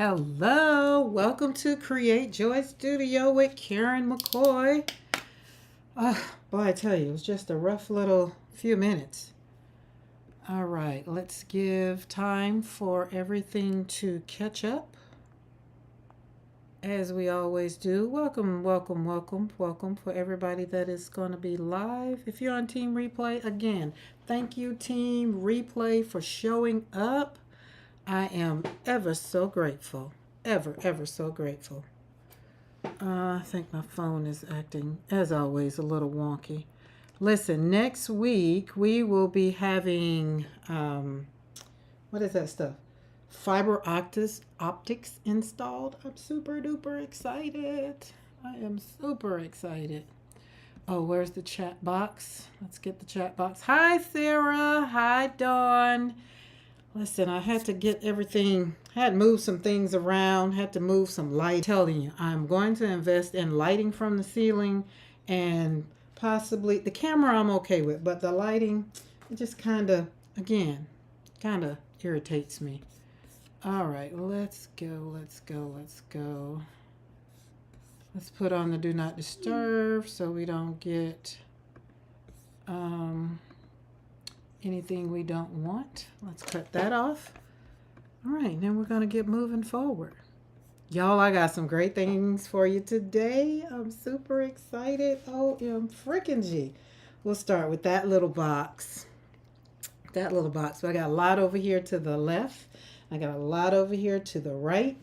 Hello, welcome to Create Joy Studio with Karen McKoy. Boy, I tell you, it was just a rough little few minutes. All right, let's give time for everything to catch up. As we always do, welcome for everybody that is going to be live. If you're on Team Replay, again, thank you, Team Replay, for showing up. I am ever so grateful. Ever so grateful. I think my phone is acting, as always, a little wonky. Listen, next week we will be having, what is that stuff? Fiber optics installed. I'm super duper excited. I am super excited. Oh, where's the chat box? Let's get the chat box. Hi, Sarah. Hi, Dawn. Listen, I had to get everything, had to move some things around, had to move some light. I'm telling you, I'm going to invest in lighting from the ceiling and possibly, the camera I'm okay with, but the lighting, it just kind of irritates me. All right, let's go. Let's put on the do not disturb so we don't get anything we don't want. Let's cut that off. All right, then we're going to get moving forward. Y'all, I got some great things for you today. I'm super excited. OM freaking G. We'll start with that little box. So I got a lot over here to the left. I got a lot over here to the right.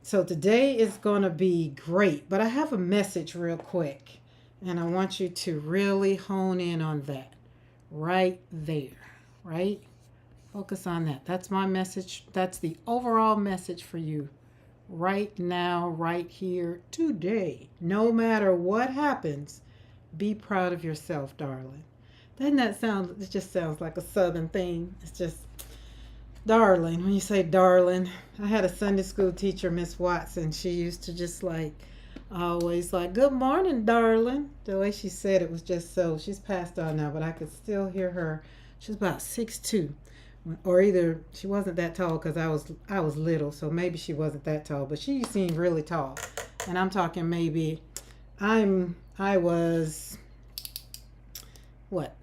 So today is going to be great, but I have a message real quick, and I want you to really hone in on that. Right there, right? Focus on that. That's my message. That's the overall message for you right now, right here, today. No matter what happens, be proud of yourself, darling. Doesn't that sound, it just sounds like a southern thing. It's just, darling. When you say darling, I had a Sunday school teacher, Miss Watson. She used to just always good morning, darling. The way she said it was just so, she's passed on now, but I could still hear her. She's about 6'2", or either she wasn't that tall because I was little, so maybe she wasn't that tall, but she seemed really tall. And I'm talking maybe, I was, what,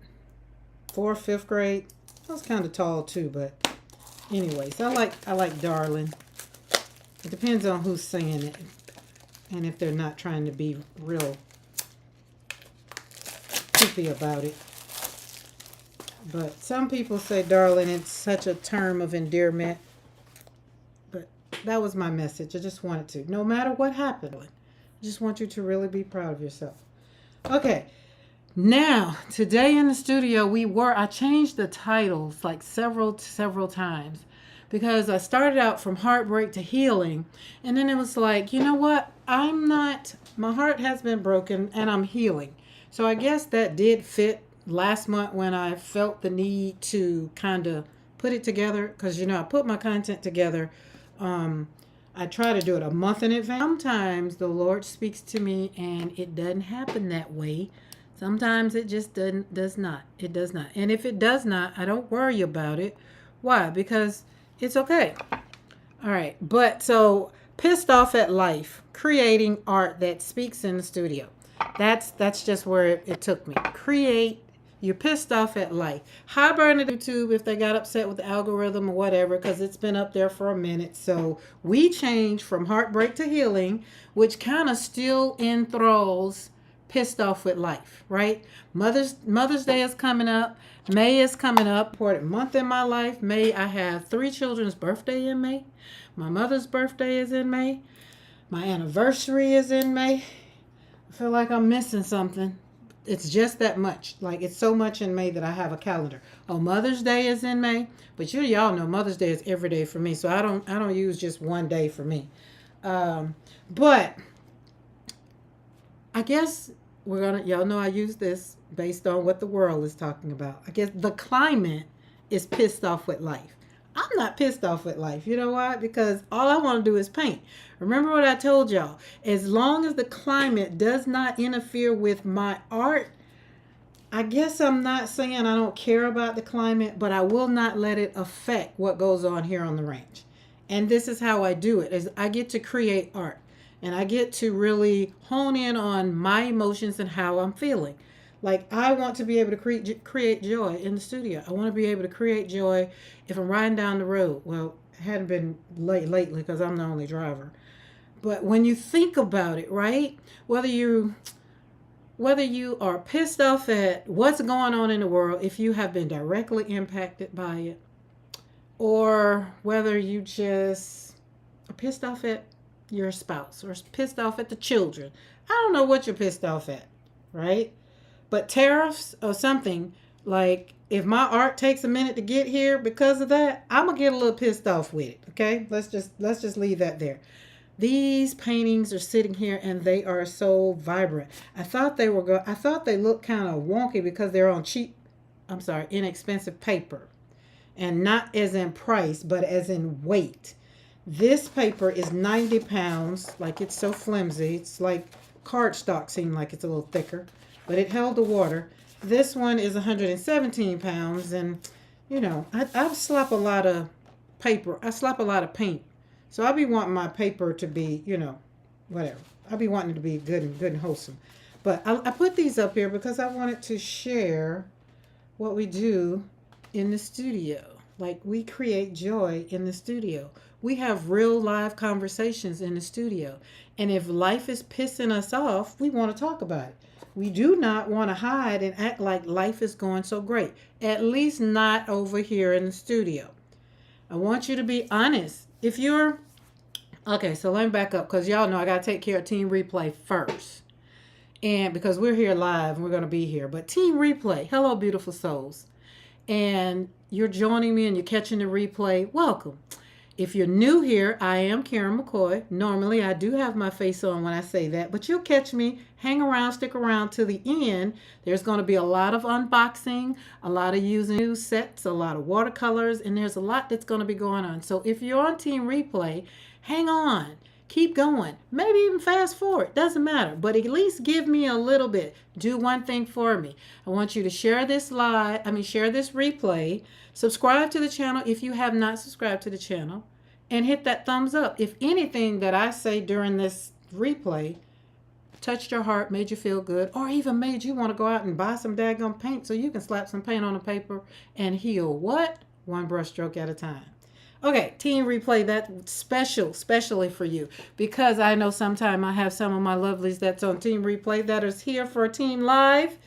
4th, 5th grade? I was kind of tall too, but anyways, I like darling. It depends on who's saying it. And if they're not trying to be real creepy about it. But some people say, darling, it's such a term of endearment. But that was my message. I just wanted to. No matter what happened, I just want you to really be proud of yourself. Okay. Now, today in the studio, I changed the titles several times. Because I started out from heartbreak to healing. And then it was you know what? My heart has been broken and I'm healing. So I guess that did fit last month when I felt the need to kind of put it together. Because, I put my content together. I try to do it a month in advance. Sometimes the Lord speaks to me and it doesn't happen that way. Sometimes it just does not. It does not. And if it does not, I don't worry about it. Why? Because it's okay. All right. But so pissed off at life, creating art that speaks in the studio. That's just where it took me. You're pissed off at life. Hibernated YouTube if they got upset with the algorithm or whatever, because it's been up there for a minute. So we changed from heartbreak to healing, which kind of still enthralls pissed off with life, right? Mother's Day is coming up. May is coming up. Important month in my life. May, I have 3 children's birthday in May. My mother's birthday is in May. My anniversary is in May. I feel like I'm missing something. It's just that much. It's so much in May that I have a calendar. Oh, Mother's Day is in May. But y'all know Mother's Day is every day for me. So I don't use just one day for me. But I guess y'all know I use this based on what the world is talking about. I guess the climate is pissed off with life. I'm not pissed off with life. You know why? Because all I want to do is paint. Remember what I told y'all. As long as the climate does not interfere with my art, I guess I'm not saying I don't care about the climate, but I will not let it affect what goes on here on the ranch. And this is how I do it, is I get to create art. And I get to really hone in on my emotions and how I'm feeling. Like, I want to be able to create joy in the studio. I want to be able to create joy if I'm riding down the road. Well, it hadn't been lately because I'm the only driver. But when you think about it, right? Whether you are pissed off at what's going on in the world, if you have been directly impacted by it, or whether you just are pissed off at your spouse or pissed off at the children. I don't know what you're pissed off at, right? But tariffs or something, like if my art takes a minute to get here because of that, I'm gonna get a little pissed off with it. Okay, let's just leave that there. These paintings are sitting here and they are so vibrant. I thought they looked kind of wonky because they're on inexpensive paper, and not as in price, but as in weight. This paper is 90 pounds. Like, it's so flimsy. It's like cardstock, seemed like it's a little thicker, but it held the water. This one is 117 pounds, and I slap a lot of paper. I slap a lot of paint. So I'll be wanting my paper to be, whatever. I'll be wanting it to be good and wholesome. But I put these up here because I wanted to share what we do in the studio. Like, we create joy in the studio. We have real live conversations in the studio. And if life is pissing us off, we want to talk about it. We do not want to hide and act like life is going so great. At least not over here in the studio. I want you to be honest. Okay, so let me back up, because y'all know I got to take care of Team Replay first. And because we're here live and we're going to be here. But Team Replay, hello, beautiful souls. And you're joining me and you're catching the replay, welcome. If you're new here, I am Karen McKoy. Normally, I do have my face on when I say that, but you'll catch me. Hang around, stick around to the end. There's going to be a lot of unboxing, a lot of using new sets, a lot of watercolors, and there's a lot that's going to be going on. So if you're on Team Replay, hang on. Keep going. Maybe even fast forward. Doesn't matter. But at least give me a little bit. Do one thing for me. I want you to share this share this replay. Subscribe to the channel if you have not subscribed to the channel. And hit that thumbs up. If anything that I say during this replay touched your heart, made you feel good, or even made you want to go out and buy some daggone paint so you can slap some paint on the paper and heal what? One brush stroke at a time. Okay, Team Replay, that specially for you, because I know sometime I have some of my lovelies that's on Team Replay that is here for Team Live.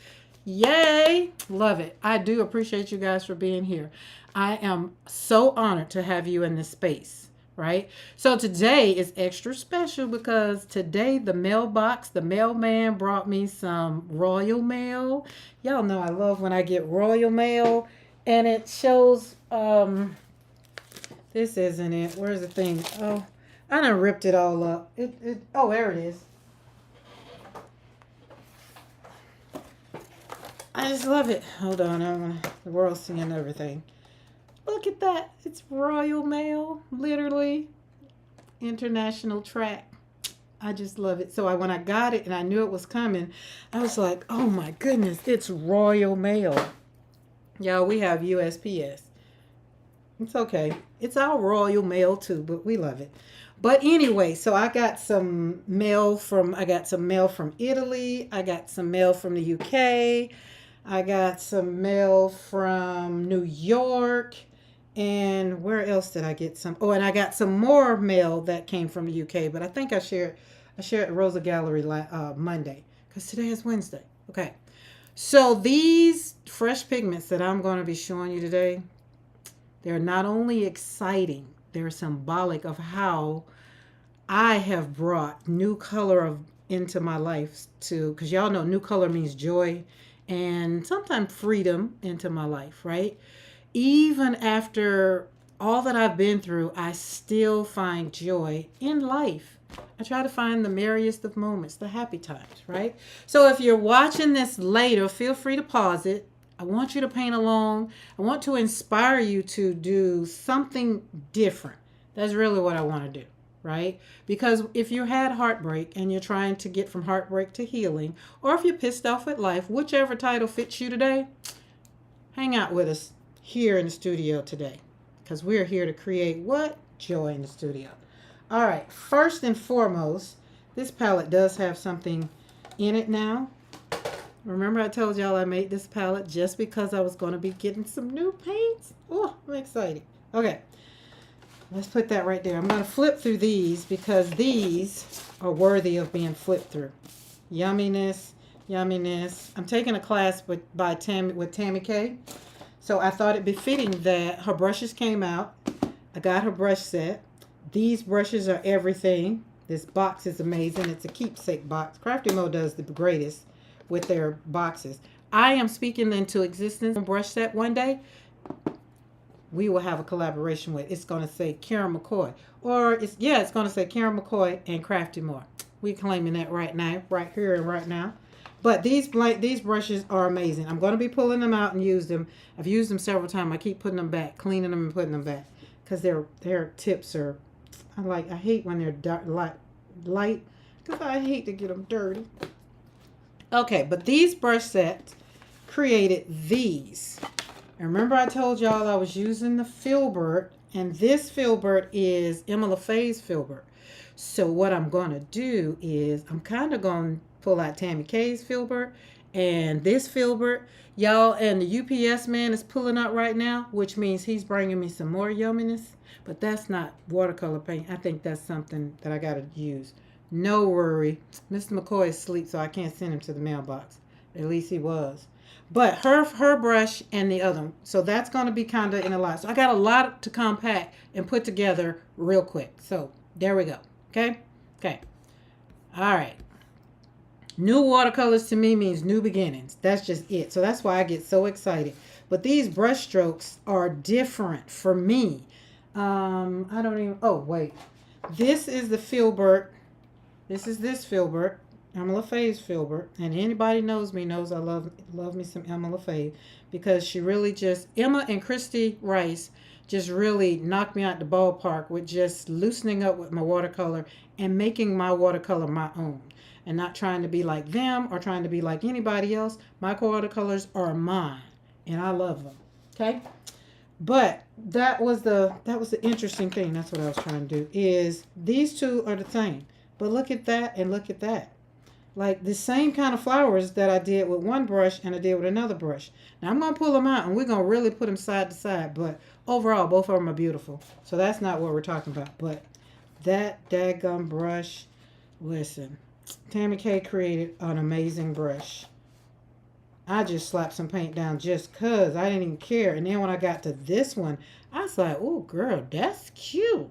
Yay! Love it. I do appreciate you guys for being here. I am so honored to have you in this space, right? So today is extra special because today the mailman brought me some royal mail. Y'all know I love when I get royal mail, and it shows, this isn't it. Where's the thing? Oh, I done ripped it all up. Oh, there it is. I just love it. Hold on. The world's seeing everything. Look at that. It's royal mail. Literally. International track. I just love it. So when I got it and I knew it was coming, I was like, oh my goodness, it's royal mail. Y'all, we have USPS. It's okay. It's our royal mail too, but we love it. But anyway, so I got some mail from Italy. I got some mail from the UK. I got some mail from New York. And where else did I get some? Oh, and I got some more mail that came from the UK, but I think I shared at Rosa Gallery Monday, because today is Wednesday. Okay. So these fresh pigments that I'm going to be showing you today, they're not only exciting, they're symbolic of how I have brought new color into my life because y'all know new color means joy and sometimes freedom into my life, right? Even after all that I've been through, I still find joy in life. I try to find the merriest of moments, the happy times, right? So if you're watching this later, feel free to pause it. I want you to paint along. I want to inspire you to do something different. That's really what I want to do, right? Because if you had heartbreak and you're trying to get from heartbreak to healing, or if you're pissed off at life, whichever title fits you today, hang out with us here in the studio today, because we're here to create what? joy in the studio. All right, first and foremost, this palette does have something in it now. Remember I told y'all I made this palette just because I was going to be getting some new paints? Oh, I'm excited. Okay, let's put that right there. I'm going to flip through these because these are worthy of being flipped through. Yumminess, yumminess. I'm taking a class with Tammy K. So I thought it befitting that her brushes came out. I got her brush set. These brushes are everything. This box is amazing. It's a keepsake box. Crafty Mo does the greatest with their boxes. I am speaking into existence a brush set one day. We will have a collaboration with. It's going to say Karen McKoy. Or it's going to say Karen McKoy and Crafty Mo. We're claiming that right now, right here and right now. But these brushes are amazing. I'm going to be pulling them out and use them. I've used them several times. I keep putting them back, cleaning them and putting them back. Because their tips are, I hate when they're dark, light. Because I hate to get them dirty. Okay, but these brush sets created these. And remember I told y'all I was using the Filbert, and this Filbert is Emma LaFay's Filbert. So what I'm going to do is I'm kind of going to pull out Tammy K's Filbert and this Filbert. Y'all, and the UPS man is pulling up right now, which means he's bringing me some more yumminess. But that's not watercolor paint. I think that's something that I got to use. No worry. Mr. McCoy is asleep, so I can't send him to the mailbox. At least he was. But her brush and the other one. So that's going to be kind of in a lot. So I got a lot to compact and put together real quick. So there we go. Okay? Okay. All right. New watercolors to me means new beginnings. That's just it. So that's why I get so excited. But these brush strokes are different for me. I don't even... Oh, wait. This is the Filbert. This Filbert. Emma LaFay's Filbert. And anybody knows me knows I love me some Emma LaFay. Because she really just... Emma and Christy Rice just really knocked me out the ballpark with just loosening up with my watercolor and making my watercolor my own. And not trying to be like them or trying to be like anybody else. My watercolors are mine. And I love them. Okay? But that was the interesting thing. That's what I was trying to do. Is these two are the same. But look at that and look at that. Like the same kind of flowers that I did with one brush and I did with another brush. Now I'm going to pull them out and we're going to really put them side to side. But overall, both of them are beautiful. So that's not what we're talking about. But that daggum brush, listen. Tammy K created an amazing brush. I just slapped some paint down just because I didn't even care. And then when I got to this one, I was like, oh, girl, that's cute.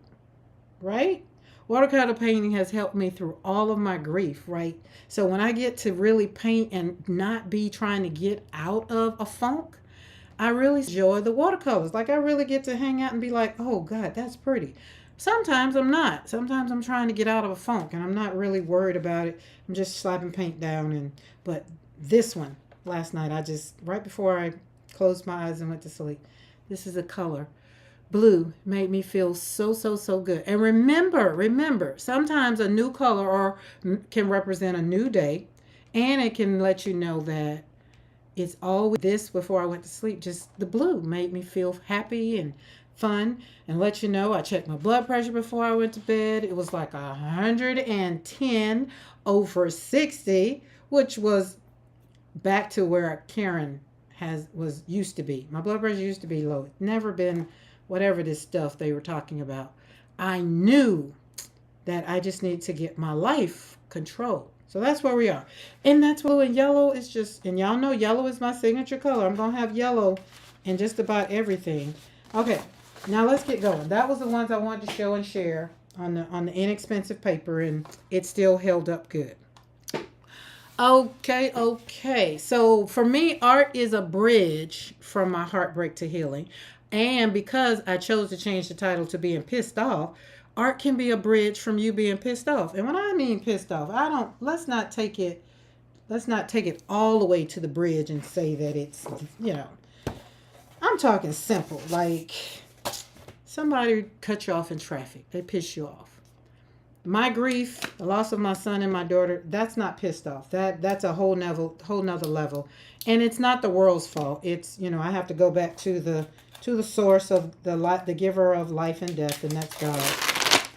Right? Watercolor painting has helped me through all of my grief, right? So when I get to really paint and not be trying to get out of a funk, I really enjoy the watercolors. Like I really get to hang out and be like, oh, God, that's pretty. Sometimes I'm not. Sometimes I'm trying to get out of a funk and I'm not really worried about it. I'm just slapping paint down. But this one, last night, right before I closed my eyes and went to sleep, this is a color. Blue made me feel so good. And remember, sometimes a new color can represent a new day. And it can let you know that it's always this before I went to sleep. Just the blue made me feel happy and fun. And let you know, I checked my blood pressure before I went to bed. It was like 110/60, which was back to where Karen used to be. My blood pressure used to be low. It's never been whatever this stuff they were talking about. I knew that I just need to get my life controlled. So that's where we are. And that's blue and yellow is just, and y'all know yellow is my signature color. I'm going to have yellow in just about everything. Okay, now let's get going. That was the ones I wanted to show and share on the inexpensive paper, and it still held up good. Okay. So for me, art is a bridge from my heartbreak to healing. And because I chose to change the title to being pissed off, art can be a bridge from you being pissed off. And when I mean pissed off, let's not take it all the way to the bridge and say that it's, I'm talking simple. Like somebody cut you off in traffic. They piss you off. My grief, the loss of my son and my daughter, that's not pissed off. That's a whole nother level. And it's not the world's fault. It's, I have to go back to the to the source of the giver of life and death, and that's God.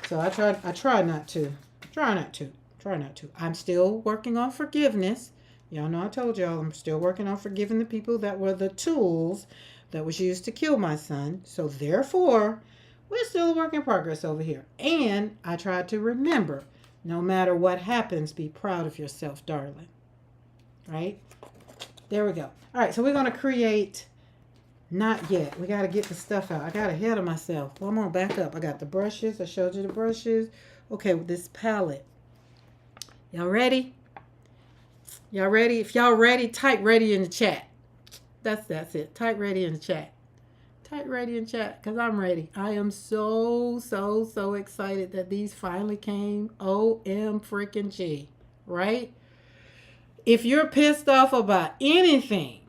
So I try not to. Try not to. Try not to. I'm still working on forgiveness. Y'all know I told y'all I'm still working on forgiving the people that were the tools that was used to kill my son. So therefore, we're still a work in progress over here. And I try to remember, no matter what happens, be proud of yourself, darling. Right? There we go. All right, so we're going to create, not yet. We got to get the stuff out. I got ahead of myself. Well, I'm going to back up. I got the brushes. I showed you the brushes. Okay, with this palette. Y'all ready? Y'all ready? If y'all ready, type ready in the chat. That's it. Type ready in the chat. Type ready in chat because I'm ready. I am so excited that these finally came. OM freaking G. Right? If you're pissed off about anything,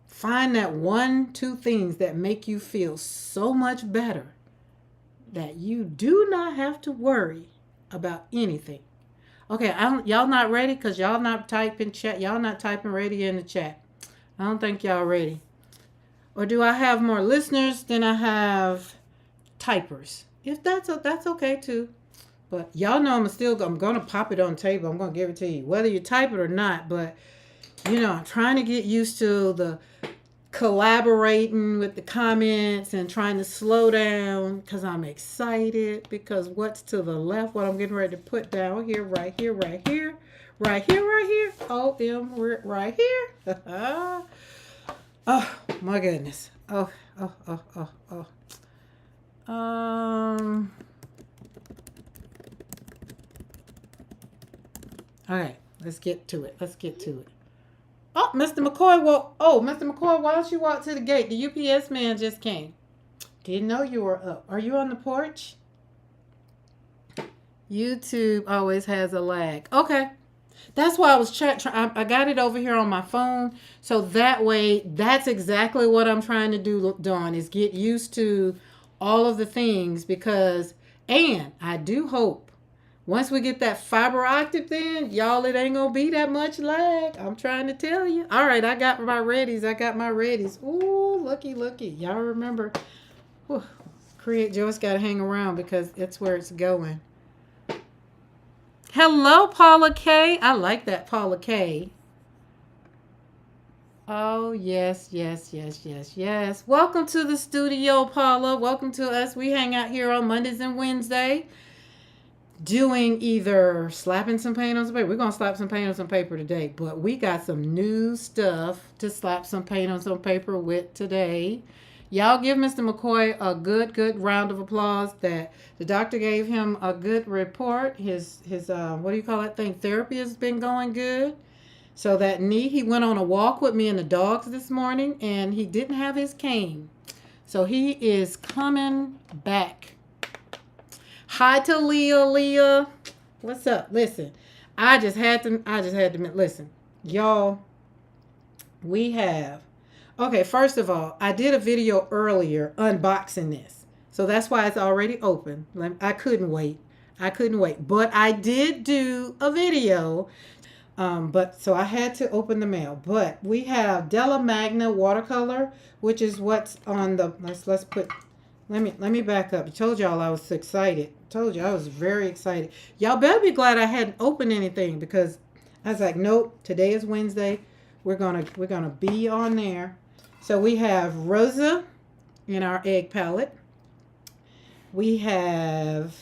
find that 1-2 things that make you feel so much better that you do not have to worry about anything. Okay, y'all not ready because y'all not typing chat. Y'all not typing ready in the chat. I don't think y'all ready. Or do I have more listeners than I have typers? If that's okay too. But y'all know I'm gonna pop it on the table. I'm gonna give it to you, whether you type it or not. But I'm trying to get used to the collaborating with the comments and trying to slow down because I'm excited because what's to the left, what I'm getting ready to put down here, right here, right here, right here, right here. OM right here. Oh my goodness. Oh. All right, let's get to it. Oh, Mr. McKoy, Mr. McKoy, why don't you walk to the gate? The UPS man just came. Didn't know you were up. Are you on the porch? YouTube always has a lag. Okay. That's why I was I got it over here on my phone. So that way, that's exactly what I'm trying to do, Dawn, is get used to all of the things and I do hope once we get that fiber optic in, y'all, it ain't going to be that much lag. I'm trying to tell you. All right, I got my readies. Ooh, looky. Y'all remember, Create Joy's got to hang around because that's where it's going. Hello, Paula K. I like that, Paula K. Oh, yes. Welcome to the studio, Paula. Welcome to us. We hang out here on Mondays and Wednesdays doing either slapping some paint on some paper. We're going to slap some paint on some paper today, but we got some new stuff to slap some paint on some paper with today. Y'all give Mr. McKoy a good round of applause that the doctor gave him a good report. His what do you call that thing? Therapy has been going good. So that knee, he went on a walk with me and the dogs this morning and he didn't have his cane. So he is coming back. Hi to Leah. What's up? Listen, I just had to listen. Y'all, we have, okay, first of all, I did a video earlier unboxing this. So that's why it's already open. I couldn't wait. But I did do a video. But so I had to open the mail. But we have Della Magna watercolor, which is what's on the, let's put, let me back up. I told y'all I was excited. Told you I was very excited. Y'all better be glad I hadn't opened anything because I was like, nope, today is Wednesday. We're gonna be on there. So we have Rosa in our egg palette. We have,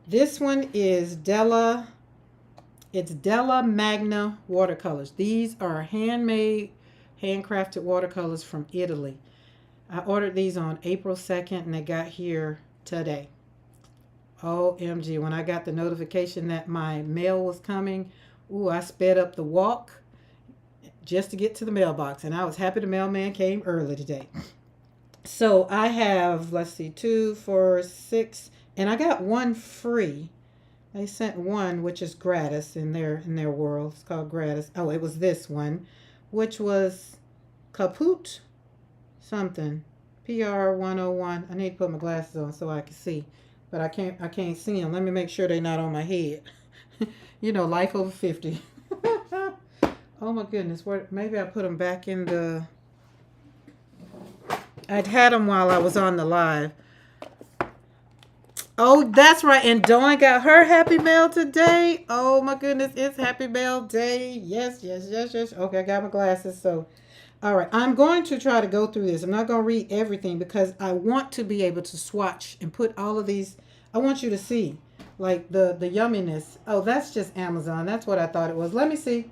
this one is Della. It's Della Magna watercolors. These are handmade, handcrafted watercolors from Italy. I ordered these on April 2nd and they got here today. OMG, when I got the notification that my mail was coming, I sped up the walk just to get to the mailbox. And I was happy the mailman came early today. So I have, let's see, 2, 4, 6, and I got one free. They sent one, which is gratis in their world. It's called gratis. Oh, it was this one, which was Kaput something. PR 101. I need to put my glasses on so I can see. But I can't see them. Let me make sure they're not on my head. Life over 50. Oh my goodness. Maybe I put them back in the... I'd had them while I was on the live. Oh, that's right. And Dawn got her happy mail today. Oh my goodness, it's happy mail day. Yes, yes, yes, yes. Okay, I got my glasses. So, all right. I'm going to try to go through this. I'm not going to read everything because I want to be able to swatch and put all of these. I want you to see like the yumminess. Oh, that's just Amazon. That's what I thought it was. Let me see.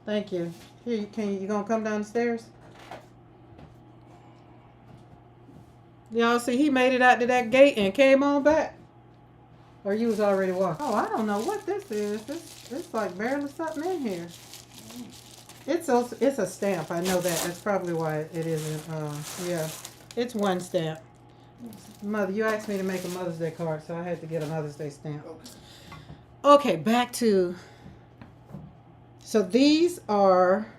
Thank you. Here, you gonna come down the stairs? Y'all see he made it out to that gate and came on back. Or you was already walking. Oh, I don't know what this is. It's like barely something in here. It's a stamp. I know that. That's probably why it isn't. Yeah, it's one stamp. Mother, you asked me to make a Mother's Day card, so I had to get a Mother's Day stamp. Okay, back to. So these are,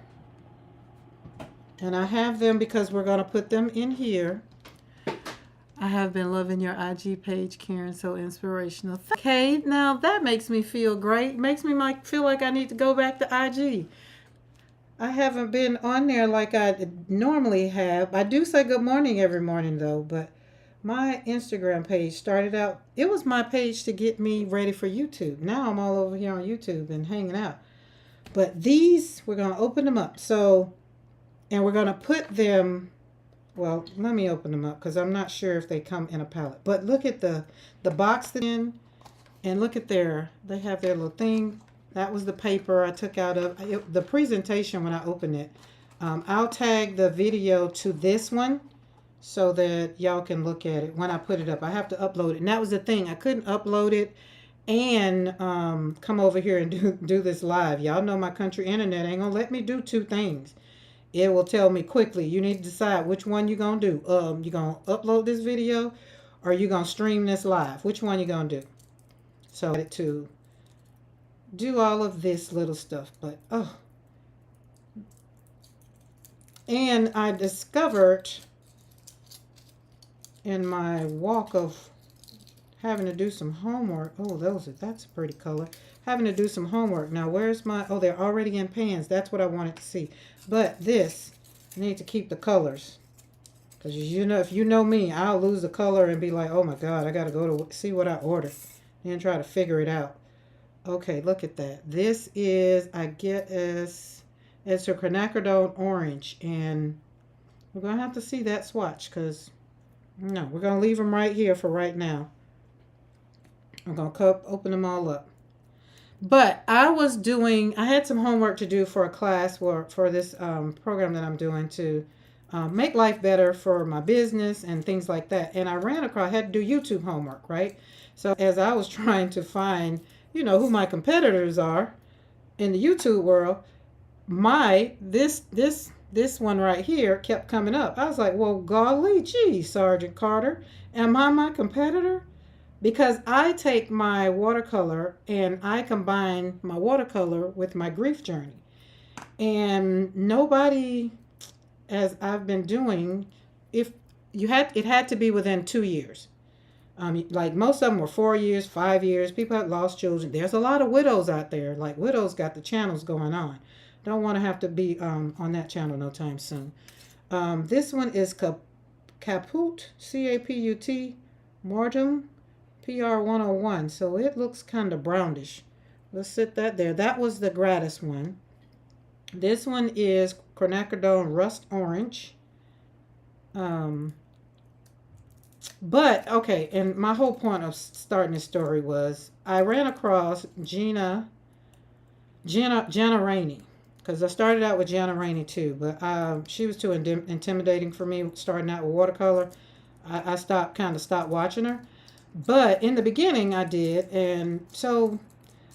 and I have them because we're gonna put them in here. I have been loving your IG page, Karen. So inspirational. Okay, now that makes me feel great. Makes me feel like I need to go back to IG. I haven't been on there like I normally have. I do say good morning every morning though, but my Instagram page started out, it was my page to get me ready for YouTube. Now I'm all over here on YouTube and hanging out. But these, we're going to open them up. So, and we're going to put them, well, let me open them up because I'm not sure if they come in a palette. But look at the box in, and look at they have their little thing. That was the paper I took out of the presentation when I opened it. I'll tag the video to this one so that y'all can look at it when I put it up. I have to upload it. And that was the thing. I couldn't upload it and come over here and do this live. Y'all know my country internet ain't going to let me do two things. It will tell me quickly, you need to decide which one you're going to do. You going to upload this video or you going to stream this live? Which one you going to do? So to do all of this little stuff, but and I discovered in my walk of having to do some homework, that's a pretty color, having to do some homework. Now where's they're already in pans. That's what I wanted to see. But this, I need to keep the colors, because if you know me, I'll lose the color and be like, oh my god, I gotta go to see what I ordered and try to figure it out. Okay, look at that. This is, I get it's a quinacridone orange, and we're going to have to see that swatch because, no, we're going to leave them right here for right now. I'm going to open them all up. But I had some homework to do for a class for this program that I'm doing to make life better for my business and things like that. And I had to do YouTube homework, right? So as I was trying to find who my competitors are in the YouTube world, this one right here kept coming up. I was like, well, golly gee, Sergeant Carter, am I my competitor? Because I take my watercolor and I combine my watercolor with my grief journey. And nobody, as I've been doing, it had to be within 2 years. Like most of them were 4 years, 5 years. People have lost children. There's a lot of widows out there. Like widows got the channels going on. Don't want to have to be on that channel no time soon. This one is Caput, C-A-P-U-T, Mortem, PR101. So it looks kind of brownish. Let's sit that there. That was the gratis one. This one is quinacridone Rust Orange. But, okay, and my whole point of starting this story was I ran across Jenna Rainey, because I started out with Jenna Rainey too, but she was too intimidating for me starting out with watercolor. I stopped watching her. But in the beginning I did, and so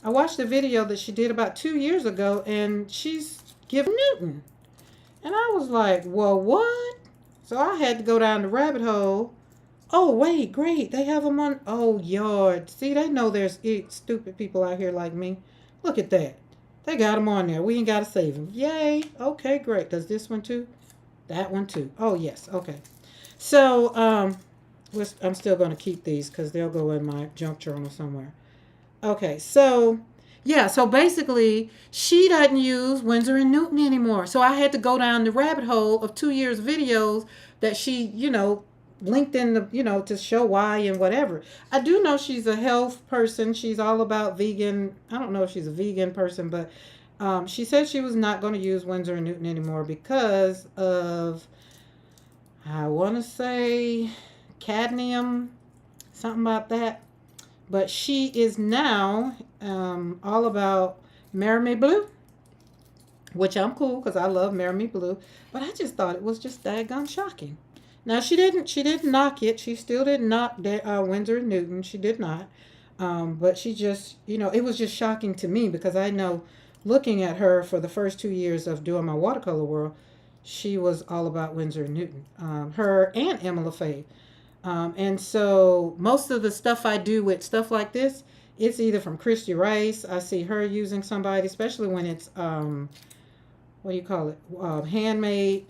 I watched the video that she did about 2 years ago, and she's giving Newton. And I was like, well, what? So I had to go down the rabbit hole. Oh, wait, great. They have them on. Oh, Yard. See, they know there's stupid people out here like me. Look at that. They got them on there. We ain't got to save them. Yay. Okay, great. Does this one too? That one too. Oh, yes. Okay. So, I'm still going to keep these because they'll go in my junk journal somewhere. Okay, so Yeah, so basically, she doesn't use Winsor and Newton anymore. So I had to go down the rabbit hole of 2 years videos that she, linked in the, to show why and whatever. I do know she's a health person. She's all about vegan. I don't know if she's a vegan person, but she said she was not going to use Winsor and Newton anymore because of, I want to say, cadmium, something about that. But she is now all about Marry Blue, which I'm cool because I love Marry Blue. But I just thought it was just daggone shocking. Now she didn't knock it. She still didn't knock Winsor and Newton. She did not. But she just, it was just shocking to me because I know, looking at her for the first 2 years of doing my watercolor world, she was all about Winsor and Newton. Her and Emma LaFave. And so most of the stuff I do with stuff like this, it's either from Christy Rice. I see her using somebody, especially when it's what do you call it? Handmade.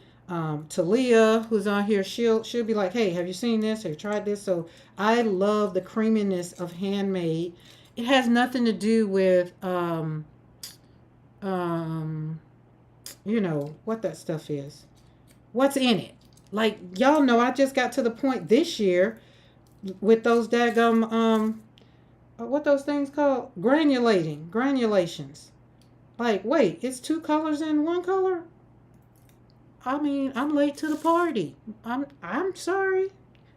Talia, who's on here, she'll be like, "Hey, have you seen this? Have you tried this?" So I love the creaminess of handmade. It has nothing to do with what that stuff is. What's in it? Like, y'all know, I just got to the point this year with those daggum what those things called? Granulations. Like, wait, it's two colors in one color? I mean, I'm late to the party. I'm sorry.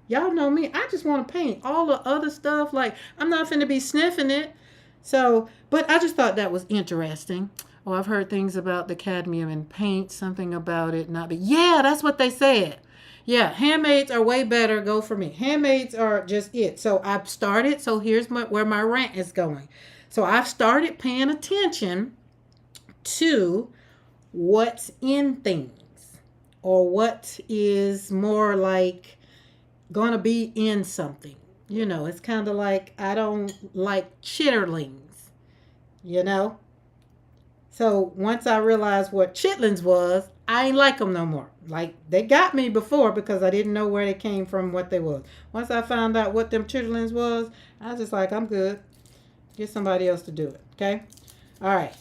Y'all know me. I just want to paint. All the other stuff, like, I'm not finna be sniffing it. So, but I just thought that was interesting. Oh, I've heard things about the cadmium in paint, something about it not be. Yeah, that's what they said. Yeah, handmaids are way better. Go for me. Handmaids are just it. So I've started. So here's where my rant is going. So I've started paying attention to what's in things, or what is more like gonna be in something. It's kind of like, I don't like chitterlings, you know? So once I realized what chitlins was, I ain't like them no more. Like, they got me before because I didn't know where they came from, what they was. Once I found out what them chitlins was, I was just like, I'm good. Get somebody else to do it, okay? All right.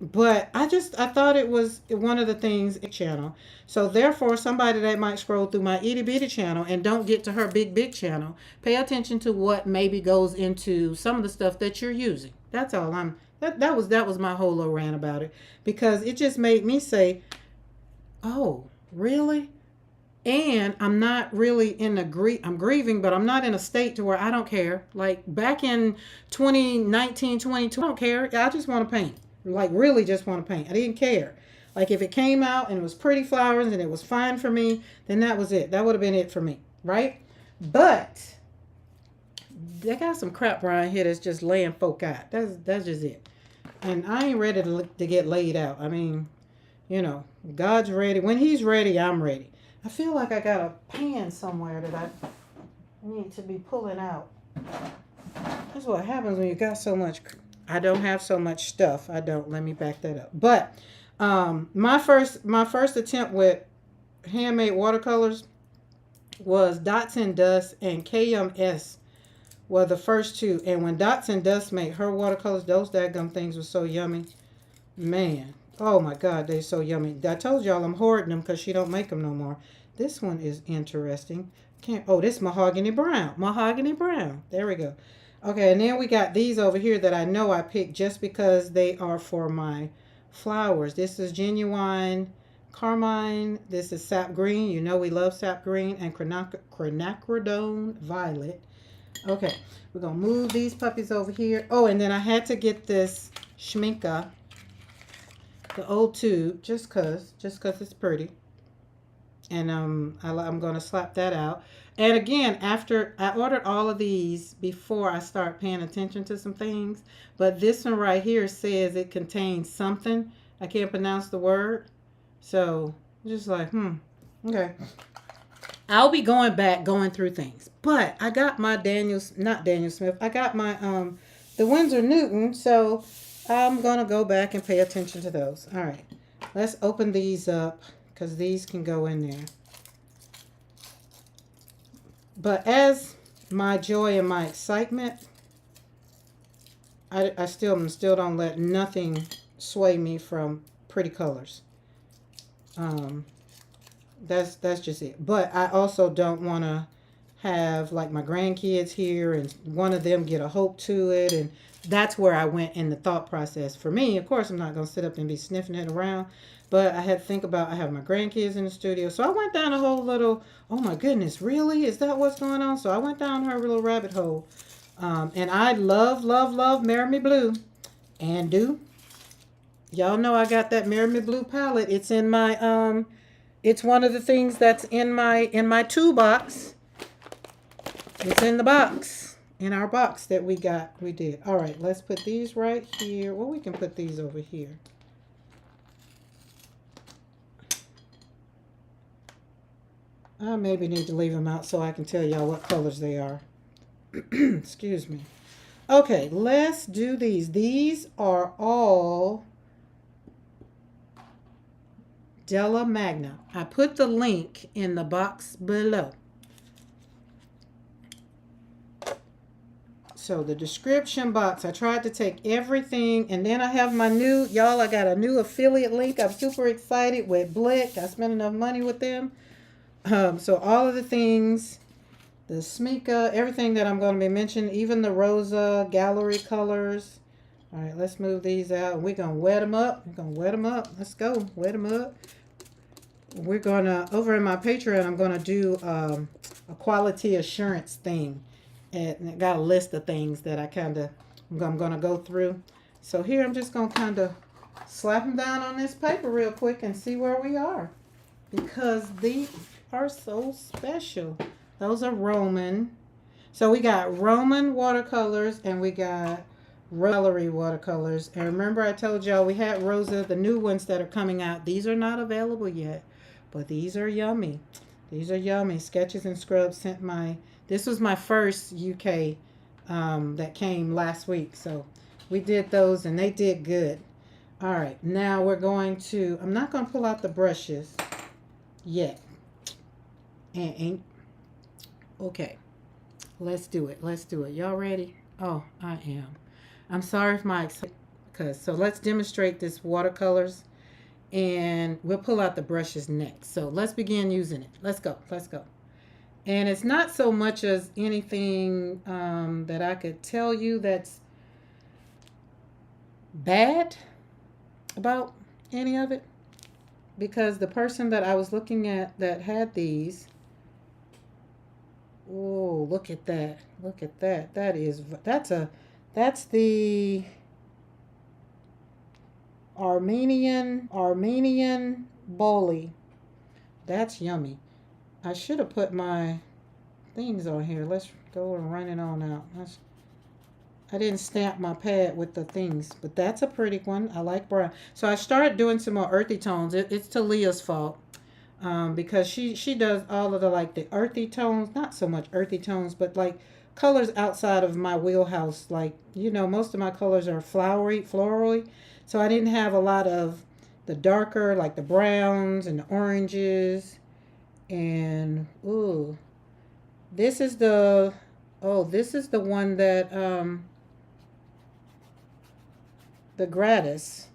But I thought it was one of the things in channel. So therefore, somebody that might scroll through my itty bitty channel and don't get to her big channel, pay attention to what maybe goes into some of the stuff that you're using. That's all. That was my whole little rant about it, because it just made me say, oh, really? And I'm not really in I'm grieving, but I'm not in a state to where I don't care. Like back in 2019, 2020, I don't care. I just want to paint. Like, really just want to paint. I didn't care. Like, if it came out and it was pretty flowers and it was fine for me, then that was it. That would have been it for me, right? But they got some crap around here that's just laying folk out. That's just it. And I ain't ready to get laid out. I mean, God's ready. When he's ready, I'm ready. I feel like I got a pan somewhere that I need to be pulling out. That's what happens when you got so much. I don't have so much stuff. I don't. Let me back that up. But my first attempt with handmade watercolors was Dots and Dust and KMS were the first two. And when Dots and Dust made her watercolors, those daggum things were so yummy. Man. Oh my God, they're so yummy. I told y'all I'm hoarding them because she don't make them no more. This one is interesting. This mahogany brown. Mahogany brown. There we go. Okay, and then we got these over here that I know I picked just because they are for my flowers. This is Genuine Carmine. This is Sap Green. You know we love Sap Green. And Quinacridone Violet. Okay, we're going to move these puppies over here. Oh, and then I had to get this Schminka, the old tube, just cause it's pretty. And I'm going to slap that out. And again, after I ordered all of these before I start paying attention to some things, but this one right here says it contains something. I can't pronounce the word. So just like, okay. I'll be going through things. But I got my not Daniel Smith. I got my the Winsor Newton, so I'm going to go back and pay attention to those. All right. Let's open these up because these can go in there. But as my joy and my excitement I still don't let nothing sway me from pretty colors. Um, that's just it. But I also don't want to have like my grandkids here and one of them get a hope to it, and that's where I went in the thought process. For me, of course, I'm not going to sit up and be sniffing it around, but I had to think about I have my grandkids in the studio. So I went down a whole little, oh my goodness, really? Is that what's going on? So I went down her little rabbit hole. And I love, love, love Marry Me Blue. And do y'all know I got that Marry Me Blue palette? It's in my it's one of the things that's in my toolbox. It's in the box, in our box that we did. All right, let's put these right here. Well, we can put these over here. I maybe need to leave them out so I can tell y'all what colors they are. Excuse me. Okay, let's do these. These are all Della Magna. I put the link in the box below. So the description box, I tried to take everything, and then I have my new, y'all, I got a new affiliate link. I'm super excited with Blick. I spent enough money with them. So all of the things, the Smika, everything that I'm going to be mentioning, even the Rosa gallery colors. All right, let's move these out. We're going to wet them up. We're going to wet them up. Let's go. Wet them up. We're going to, over in my Patreon, I'm going to do a quality assurance thing. And I got a list of things that I'm going to go through. So here I'm just going to kind of slap them down on this paper real quick and see where we are. Because these are so special. Those are Roman. So we got Roman watercolors and we got gallery watercolors. And remember I told y'all we had Rosa, the new ones that are coming out. These are not available yet, but these are yummy. These are yummy. Sketches and Scrubs sent this was my first UK that came last week. So we did those and they did good. All right, now we're going to, I'm not going to pull out the brushes yet. And ink. Okay, let's do it. Let's do it. Y'all ready? Oh, I am. I'm sorry if my because so let's demonstrate this watercolors and we'll pull out the brushes next. So let's begin using it. Let's go. Let's go. And it's not so much as anything that I could tell you that's bad about any of it, because the person that I was looking at that had these, oh, look at that. Look at that. That's the Armenian Boli. That's yummy. I should have put my things on here. Let's go and run it on out. I didn't stamp my pad with the things, but that's a pretty one. I like brown. So I started doing some more earthy tones. It's Talia's fault because she does all of the earthy tones. Not so much earthy tones, but like colors outside of my wheelhouse. Like, most of my colors are florally. So I didn't have a lot of the darker, like the browns and the oranges. And ooh, this is the one that the gratis,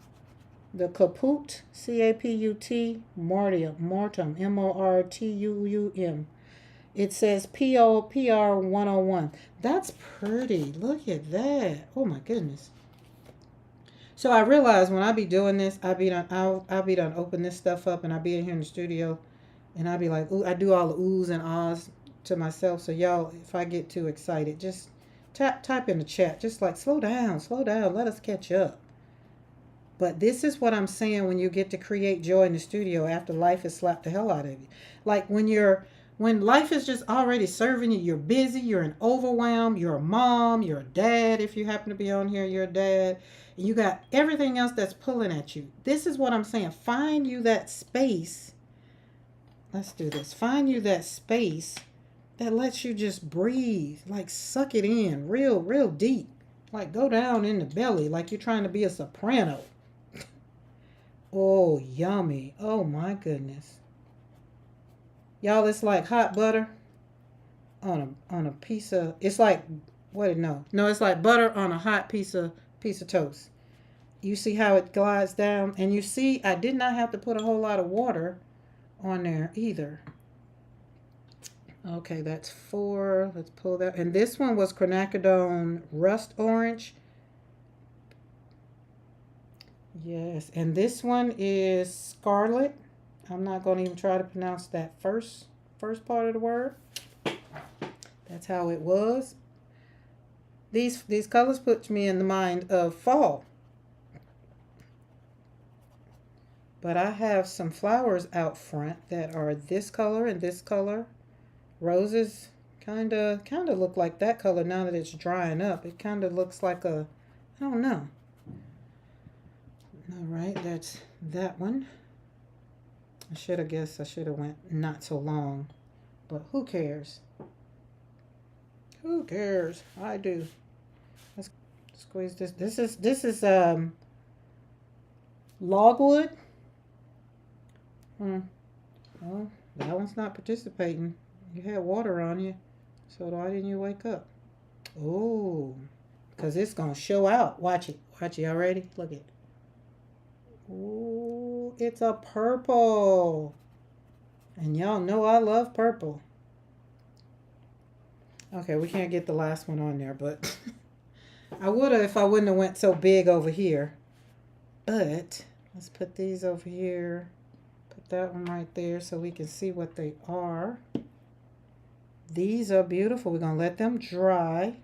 the Caput, Caput Mortum, Mortum. It says POPR 101. That's pretty. Look at that. Oh my goodness. So I realized when I be doing this, I'll be done open this stuff up and I'll be in here in the studio. And I'll be like, ooh, I do all the oohs and ahs to myself. So y'all, if I get too excited, just type in the chat. Just like, slow down, let us catch up. But this is what I'm saying when you get to create joy in the studio after life has slapped the hell out of you. Like when life is just already serving you, you're busy, you're in overwhelm, you're a mom, you're a dad, if you happen to be on here, you're a dad. And you got everything else that's pulling at you. This is what I'm saying. Find you that space. Let's do this. Find you that space that lets you just breathe, like suck it in real deep. Like go down in the belly like you're trying to be a soprano. Oh, yummy. Oh my goodness. Y'all, it's like hot butter on a piece of, it's like What? No, no, it's like butter on a hot piece of toast. You see how it glides down, and you see I did not have to put a whole lot of water on there either. Okay, that's 4. Let's pull that. And this one was quinacridone rust orange. Yes, and this one is scarlet. I'm not going to even try to pronounce that first part of the word. That's how it was. These colors put me in the mind of fall. But I have some flowers out front that are this color and this color. Roses kind of look like that color now that it's drying up. It kind of looks like a, I don't know. All right, that's that one. I should have went not so long, but who cares? Who cares? I do. Let's squeeze this. This is logwood. Well, that one's not participating. You had water on you, so why didn't you wake up? Oh, because it's gonna show out. Watch it. Watch it. Y'all ready? Look it. Oh, it's a purple. And y'all know I love purple. Okay, we can't get the last one on there, but I would have if I wouldn't have went so big over here. But let's put these over here. Put that one right there so we can see what they are. These are beautiful. We're going to let them dry.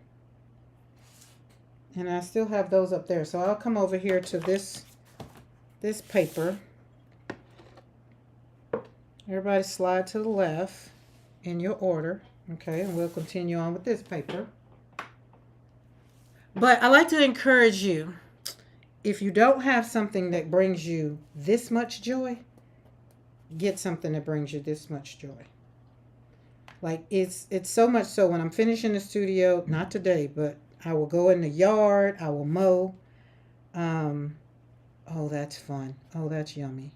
And I still have those up there. So I'll come over here to this paper. Everybody slide to the left in your order. Okay, and we'll continue on with this paper. But I like to encourage you, if you don't have something that brings you this much joy, get something that brings you this much joy. Like it's so much so when I'm finishing the studio, not today, but I will go in the yard, I will mow. Oh, that's fun. Oh, that's yummy.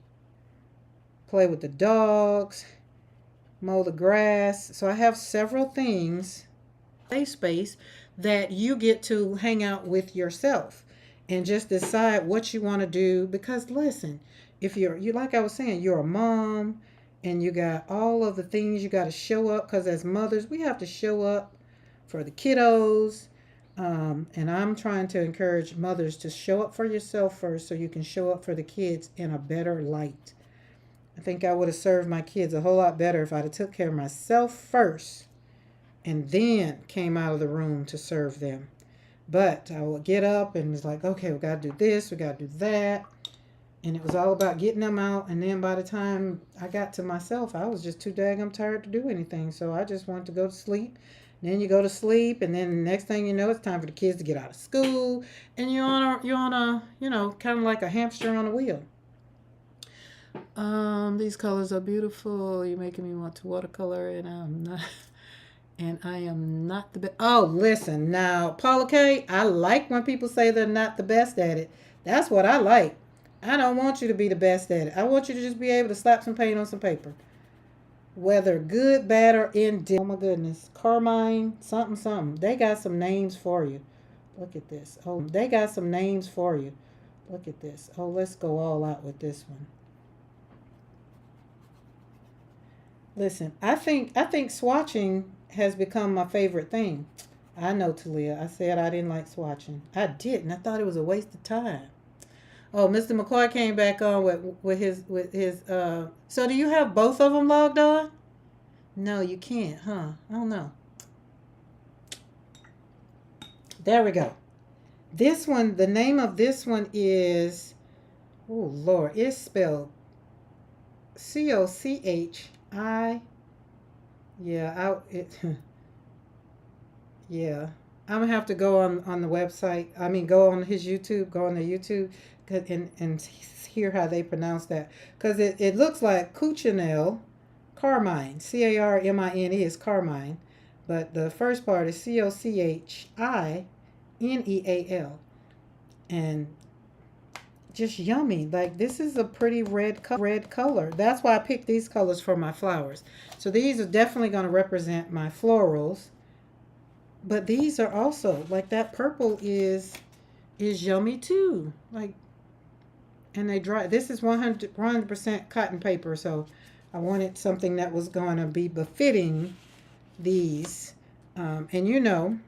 Play with the dogs, mow the grass. So I have several things, play space, that you get to hang out with yourself and just decide what you want to do. Because listen, if you like I was saying, you're a mom and you got all of the things you got to show up, because as mothers, we have to show up for the kiddos. And I'm trying to encourage mothers to show up for yourself first so you can show up for the kids in a better light. I think I would have served my kids a whole lot better if I'd have took care of myself first and then came out of the room to serve them. But I would get up and it's like, okay, we got to do this, we got to do that. And it was all about getting them out. And then by the time I got to myself, I was just too daggum tired to do anything. So I just wanted to go to sleep. Then you go to sleep, and then the next thing you know, it's time for the kids to get out of school, and you're on a kind of like a hamster on a wheel. These colors are beautiful. You're making me want to watercolor, and I am not the best. Oh, listen now, Paula K. I like when people say they're not the best at it. That's what I like. I don't want you to be the best at it. I want you to just be able to slap some paint on some paper. Whether good, bad, or indifferent. Oh my goodness. Carmine, something. They got some names for you. Look at this. Oh, they got some names for you. Look at this. Oh, let's go all out with this one. Listen, I think swatching has become my favorite thing. I know, Talia. I said I didn't like swatching. I didn't. I thought it was a waste of time. Oh, Mr. McKoy came back on with his. So do you have both of them logged on? No, you can't, huh? I don't know. There we go. This one, the name of this one is, oh Lord, it's spelled Cochi. Yeah, yeah. I'm gonna have to go on the website. I mean, go on his YouTube. Go on the YouTube. And hear how they pronounce that, because it looks like Cuccinell Carmine, Carmine is Carmine, but the first part is Cochineal, and just yummy. Like, this is a pretty red color. That's why I picked these colors for my flowers. So these are definitely going to represent my florals. But these are also like that purple is yummy too. Like, and they dry. This is 100% cotton paper, so I wanted something that was going to be befitting these. And you know,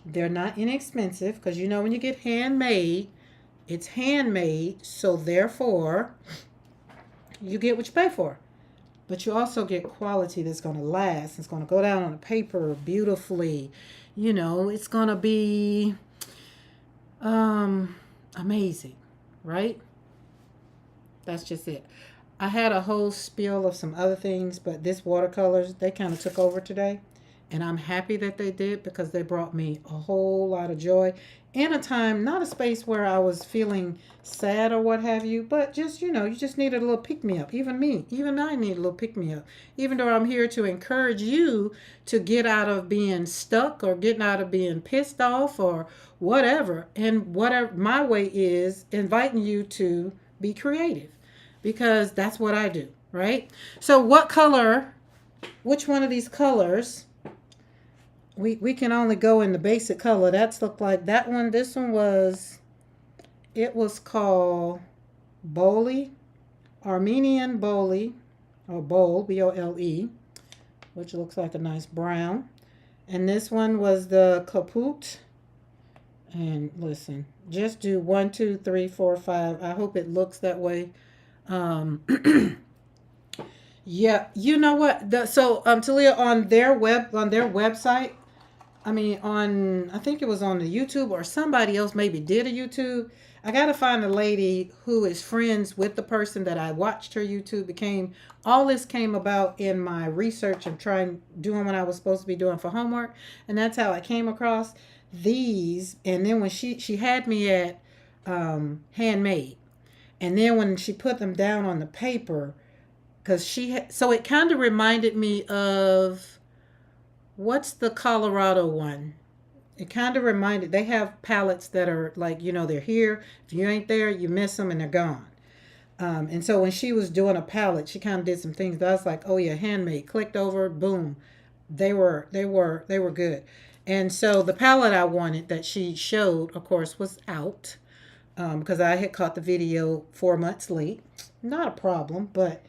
they're not inexpensive because you know when you get handmade, it's handmade, so therefore you get what you pay for. But you also get quality that's going to last. It's going to go down on the paper beautifully. You know, it's going to be amazing, right? That's just it. I had a whole spiel of some other things, but this watercolors, they kind of took over today. And I'm happy that they did because they brought me a whole lot of joy in a time, not a space where I was feeling sad or what have you, but just, you know, you just needed a little pick me up. Even me, even I need a little pick me up. Even though I'm here to encourage you to get out of being stuck or getting out of being pissed off or whatever. And whatever my way is inviting you to be creative because that's what I do, right? So, what color, which one of these colors? We can only go in the basic color. That's looked like that one. This one was, it was called Boli, Armenian Boli, or Bole, Bole, which looks like a nice brown. And this one was the Kaput. And listen, just do 1, 2, 3, 4, 5. I hope it looks that way. Yeah, you know what? Talia, on their website, I think it was on the YouTube or somebody else maybe did a YouTube. I got to find a lady who is friends with the person that I watched her YouTube. All this came about in my research and doing what I was supposed to be doing for homework. And that's how I came across these. And then when she had me at handmade. And then when she put them down on the paper, because so it kind of reminded me of, what's the Colorado one? It kind of reminded, they have palettes that are like, you know, they're here. If you ain't there, you miss them and they're gone. And so when she was doing a palette, she kind of did some things that I was like, oh yeah, handmade. Clicked over, boom. They were good. And so the palette I wanted that she showed, of course, was out. Because I had caught the video 4 months late. Not a problem, but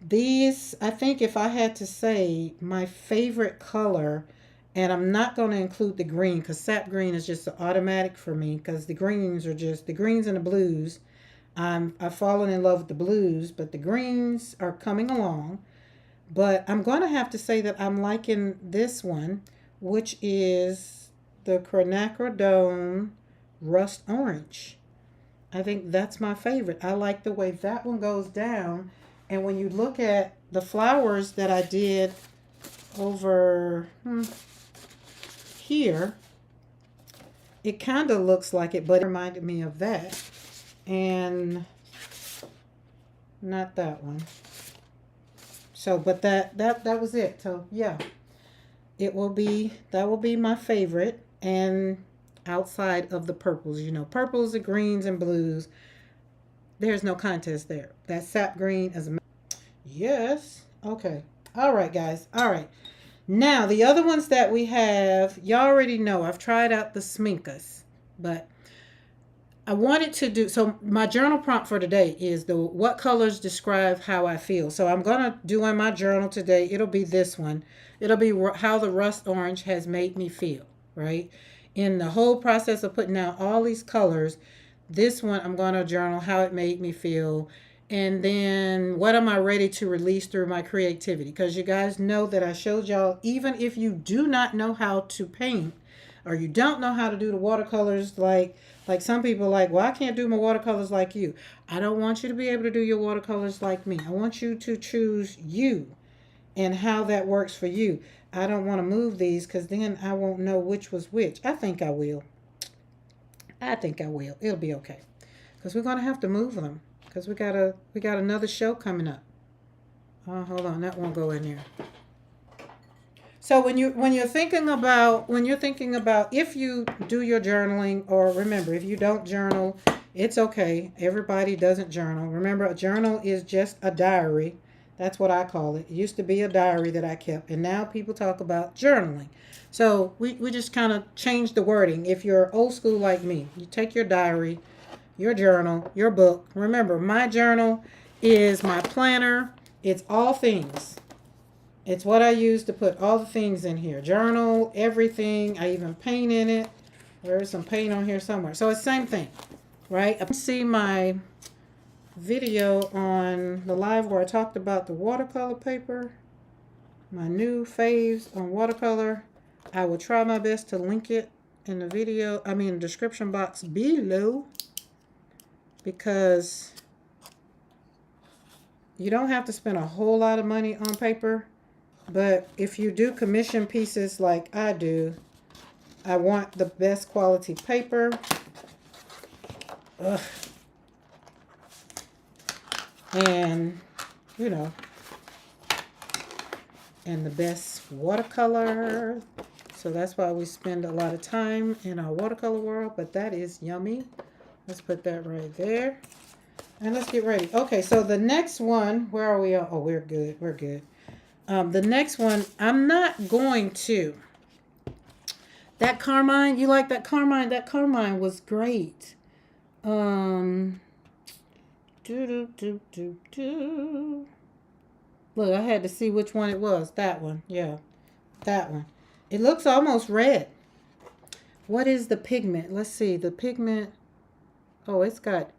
these, I think if I had to say my favorite color, and I'm not going to include the green because sap green is just automatic for me because the greens are just, the greens and the blues. I've fallen in love with the blues, but the greens are coming along. But I'm going to have to say that I'm liking this one, which is the Quinacridone Rust Orange. I think that's my favorite. I like the way that one goes down. And when you look at the flowers that I did over here, it kind of looks like it, but it reminded me of that. And not that one. So, but that was it. So, yeah. That will be my favorite. And outside of the purples, you know, purples and greens and blues, there's no contest there. That sap green is a, yes. Okay. All right, guys. All right. Now, the other ones that we have, y'all already know. I've tried out the Sminkas, but I wanted to do, so my journal prompt for today is what colors describe how I feel. So I'm going to do in my journal today, it'll be this one. It'll be how the rust orange has made me feel, right? In the whole process of putting out all these colors, this one I'm going to journal how it made me feel. And then what am I ready to release through my creativity? Because you guys know that I showed y'all, even if you do not know how to paint or you don't know how to do the watercolors, like some people like, well, I can't do my watercolors like you. I don't want you to be able to do your watercolors like me. I want you to choose you and how that works for you. I don't want to move these because then I won't know which was which. I think I will. It'll be okay. Because we're going to have to move them. Because we got another show coming up. Oh, hold on. That won't go in there. So when you're thinking about if you do your journaling, or remember, if you don't journal, it's okay. Everybody doesn't journal. Remember, a journal is just a diary That's what I call it. It used to be a diary that I kept, and now people talk about journaling. So we just kind of changed the wording. If you're old school like me, you take your diary, your journal, your book. Remember, my journal is my planner. It's all things. It's what I use to put all the things in here. Journal, everything. I even paint in it. There's some paint on here somewhere. So it's the same thing, right? I see my video on the live where I talked about the watercolor paper, my new faves on watercolor. I will try my best to link it in the video, description box below, because you don't have to spend a whole lot of money on paper, but if you do commission pieces like I do, I want the best quality paper. Ugh. And, and the best watercolor. So that's why we spend a lot of time in our watercolor world, but that is yummy. Let's put that right there. And let's get ready. Okay, so the next one, where are we? Oh, we're good. We're good. The next one, I'm not going to. That carmine, you like that carmine? That carmine was great. Look, I had to see which one it was. That one. Yeah, that one. It looks almost red. What is the pigment? Let's see. The pigment. Oh, it's got.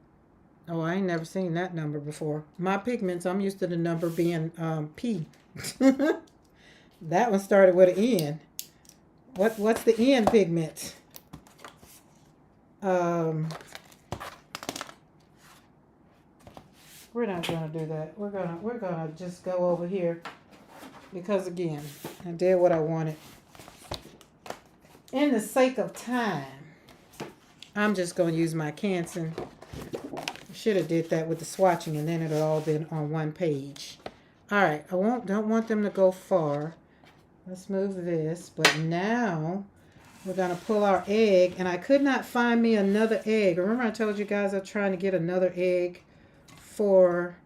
Oh, I ain't never seen that number before. My pigments, I'm used to the number being P. That one started with an N. What's the N pigment? We're not gonna do that. We're gonna just go over here, because again, I did what I wanted. In the sake of time, I'm just gonna use my Canson. Should have did that with the swatching, and then it'll all been on one page. All right, don't want them to go far. Let's move this. But now we're gonna pull our egg, and I could not find me another egg. Remember I told you guys I'm trying to get another egg for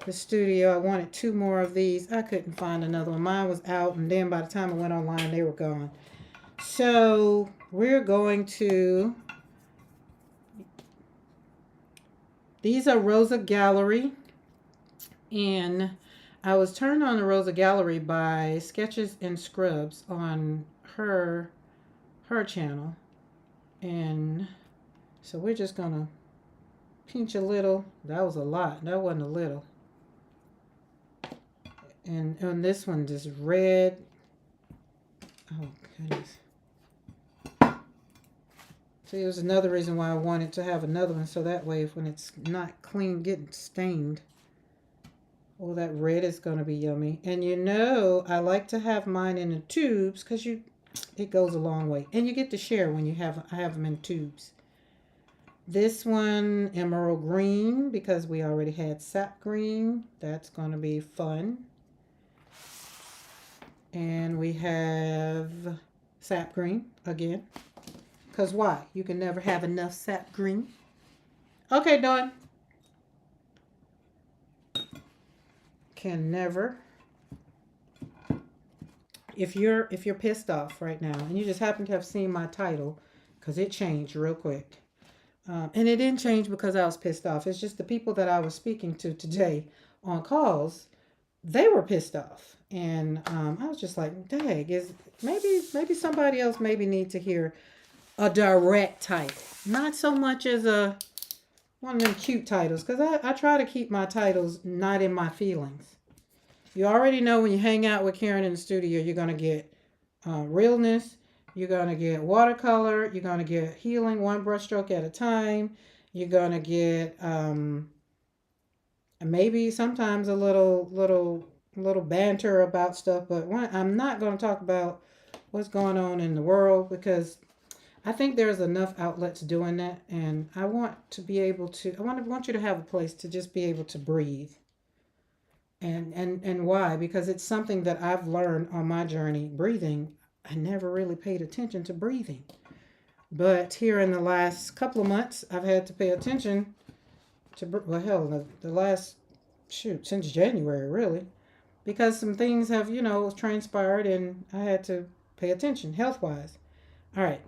the studio. I wanted 2 more of these. I couldn't find another one. Mine was out, and then by the time I went online, they were gone. So we're going to. These are Rosa Gallery, and I was turned on to Rosa Gallery by Sketches and Scrubs on her channel, and so we're just gonna pinch a little. That was a lot. That wasn't a little. And on this one, just red. Oh goodness. See, it was another reason why I wanted to have another one, so that way, if when it's not clean, getting stained. Oh, that red is going to be yummy. And I like to have mine in the tubes, because it goes a long way. And you get to share when I have them in tubes. This one, emerald green, because we already had sap green. That's going to be fun. And we have sap green again. Because why? You can never have enough sap green. Okay, Dawn. Can never. If you're pissed off right now, and you just happen to have seen my title, because it changed real quick. And it didn't change because I was pissed off. It's just the people that I was speaking to today on calls, they were pissed off. And I was just like, dang, maybe somebody else need to hear a direct title, not so much as one of them cute titles, because I try to keep my titles not in my feelings. You already know when you hang out with Karen in the studio, you're going to get realness, you're going to get watercolor, you're going to get healing one brushstroke at a time, you're going to get maybe sometimes a little banter about stuff, but I'm not going to talk about what's going on in the world, because I think there's enough outlets doing that, and I want you to have a place to just be able to breathe. And why? Because it's something that I've learned on my journey, breathing. I never really paid attention to breathing. But here in the last couple of months, I've had to pay attention to, the last shoot, since January, really. Because some things have, transpired and I had to pay attention health wise. All right.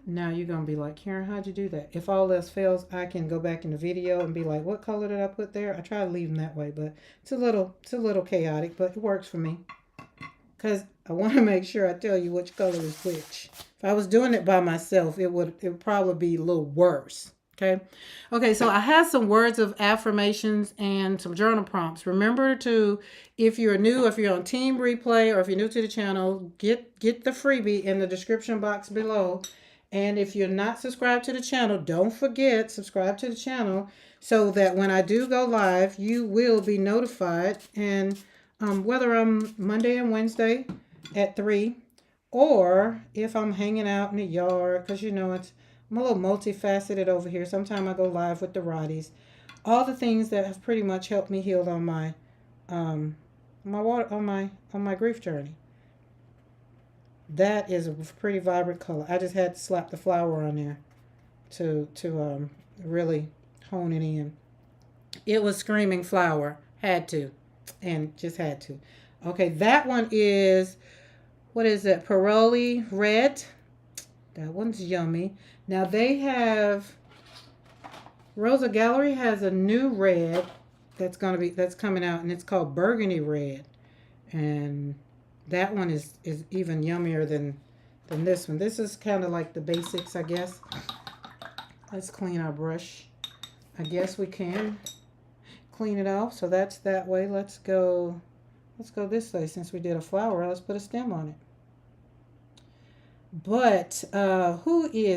Now you're going to be like, Karen, how'd you do that? If all else fails, I can go back in the video and be like, what color did I put there? I try to leave them that way, but it's a little chaotic, but it works for me. Because I want to make sure I tell you which color is which. If I was doing it by myself, it would probably be a little worse. Okay, so I have some words of affirmations and some journal prompts. Remember to, if you're new, if you're on Team Replay, or if you're new to the channel, get the freebie in the description box below. And if you're not subscribed to the channel, don't forget, subscribe to the channel so that when I do go live, you will be notified. And whether I'm Monday and Wednesday at 3, or if I'm hanging out in the yard, because I'm a little multifaceted over here. Sometimes I go live with the Roddies. All the things that have pretty much helped me heal on my my grief journey. That is a pretty vibrant color. I just had to slap the flower on there to really hone it in. It was screaming flower. Had to. And just had to. Okay, that one is, what is it? Paroli Red. That one's yummy. Now they have, Rosa Gallery has a new red that's coming out, and it's called Burgundy Red. And that one is even yummier than this one. This is kind of like the basics, I guess. Let's clean our brush. I guess we can clean it off. So that's that way. Let's go this way. Since we did a flower, let's put a stem on it. But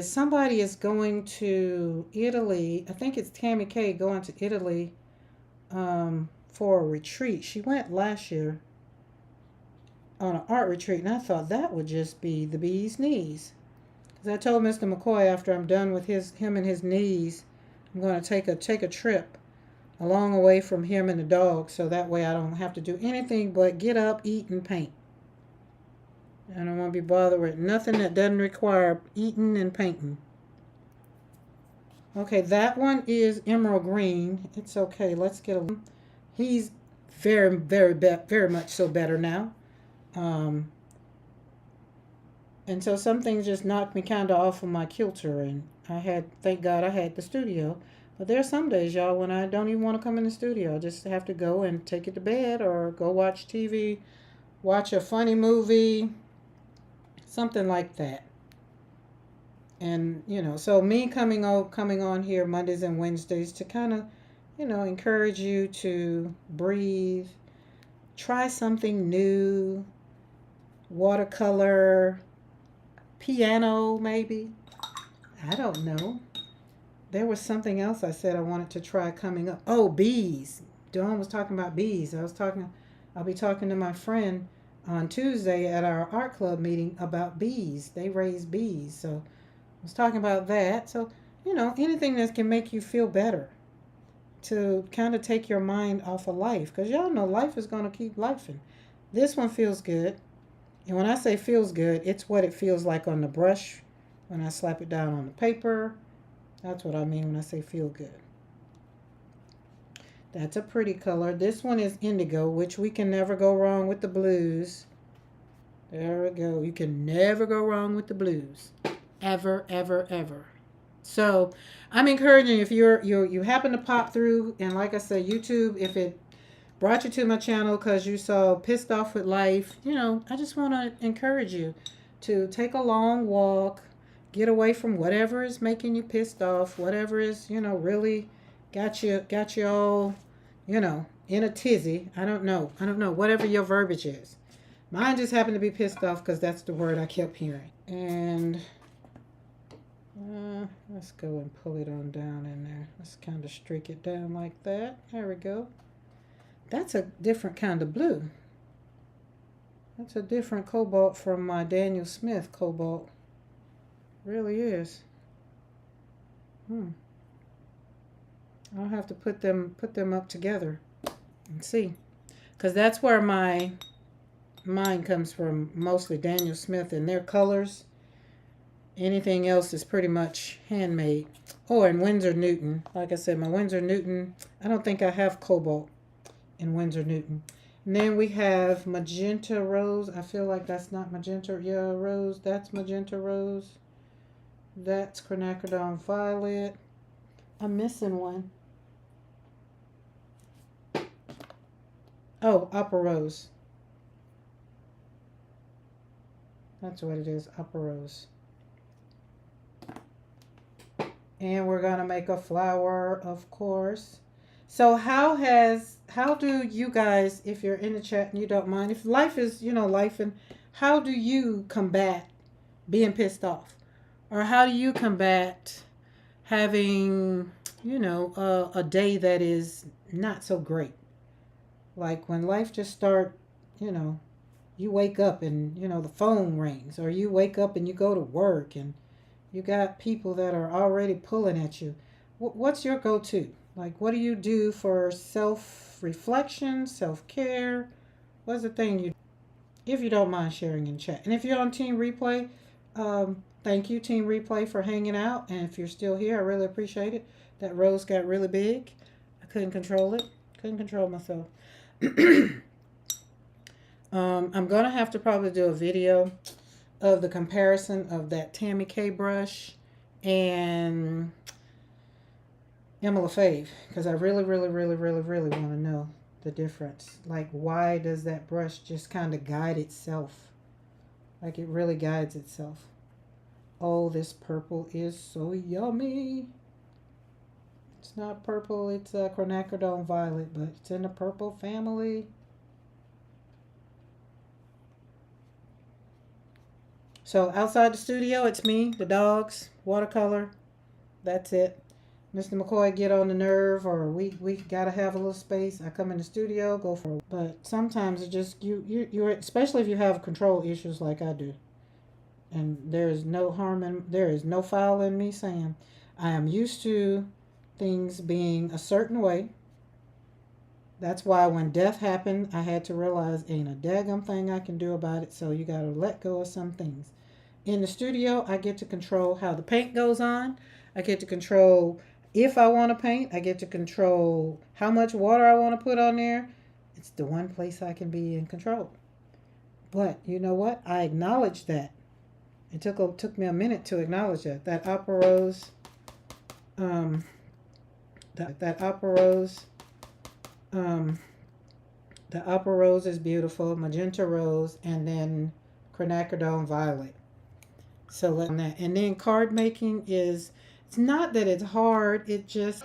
somebody is going to Italy. I think it's Tammy K going to Italy for a retreat. She went last year on an art retreat, and I thought that would just be the bee's knees. Because I told Mr. McKoy after I'm done with him and his knees, I'm going to take a trip a long way from him and the dog, so that way I don't have to do anything but get up, eat, and paint. I don't want to be bothered with nothing that doesn't require eating and painting. Okay, that one is emerald green. It's okay. Let's get a. He's very, very, very much so better now. And so some things just knocked me kind of off of my kilter, and thank God I had the studio. But there are some days, y'all, when I don't even want to come in the studio. I just have to go and take it to bed or go watch TV, watch a funny movie, something like that. And, so me coming on here Mondays and Wednesdays to kind of, encourage you to breathe, try something new, watercolor, piano maybe. I don't know. There was something else I said I wanted to try coming up. Oh, bees. Dawn was talking about bees. I'll be talking to my friend on Tuesday at our art club meeting about bees. They raise bees. So I was talking about that. So, anything that can make you feel better, to kind of take your mind off of life. Because y'all know life is going to keep lifing. This one feels good. And when I say feels good, it's what it feels like on the brush when I slap it down on the paper. That's what I mean when I say feel good. That's a pretty color. This one is indigo, which we can never go wrong with the blues. There we go. You can never go wrong with the blues. Ever, ever, ever. So I'm encouraging, if you happen to pop through, and like I said, YouTube, if it brought you to my channel because you saw Pissed Off with Life, I just want to encourage you to take a long walk, get away from whatever is making you pissed off, whatever is, really got you all, in a tizzy. I don't know, whatever your verbiage is. Mine just happened to be pissed off because that's the word I kept hearing. And let's go and pull it on down in there. Let's kind of streak it down like that. There we go. That's a different kind of blue. That's a different cobalt from my Daniel Smith cobalt. Really is. I'll have to put them up together and see, because that's where mine comes from, mostly Daniel Smith and their colors. Anything else is pretty much handmade. Oh, and Winsor Newton. Like I said, my Winsor Newton, I don't think I have cobalt in Winsor Newton. And then we have magenta rose. I feel like that's not magenta. Yeah, rose. That's magenta rose. That's quinacridone violet. I'm missing one. Oh, upper rose. That's what it is, upper rose. And we're gonna make a flower, of course. So how do you guys, if you're in the chat and you don't mind, if life is, life, and how do you combat being pissed off? Or how do you combat having, a day that is not so great? Like when life just start, you wake up and, the phone rings, or you wake up and you go to work and you got people that are already pulling at you. What's your go-to? Like, what do you do for self-reflection, self-care? What's the thing you do? If you don't mind sharing in chat. And if you're on Team Replay, thank you, Team Replay, for hanging out. And if you're still here, I really appreciate it. That rose got really big. I couldn't control it. Couldn't control myself. I'm going to have to probably do a video of the comparison of that Tammy K brush and Emma LaFave, because I really, really, really, really, really want to know the difference. Like, why does that brush just kind of guide itself? Like, it really guides itself. Oh, this purple is so yummy. It's not purple, it's a quinacridone violet, but it's in the purple family. So outside the studio, it's me, the dogs, watercolor. That's it. Mr. McKoy get on the nerve, or we gotta have a little space. I come in the studio, go for a, but sometimes it just you're especially if you have control issues like I do. And there is no harm in, there is no foul in me saying I am used to things being a certain way. That's why when death happened, I had to realize ain't a daggum thing I can do about it. So you gotta let go of some things. In the studio, I get to control how the paint goes on. I get to control if I want to paint. I get to control how much water I want to put on there. It's the one place I can be in control. But you know what? I acknowledge that. It took me a minute to acknowledge that. That opera rose, that opera rose, the opera rose is beautiful. Magenta rose, and then quinacridone violet. So let that. And then card making is, it's not that it's hard, it just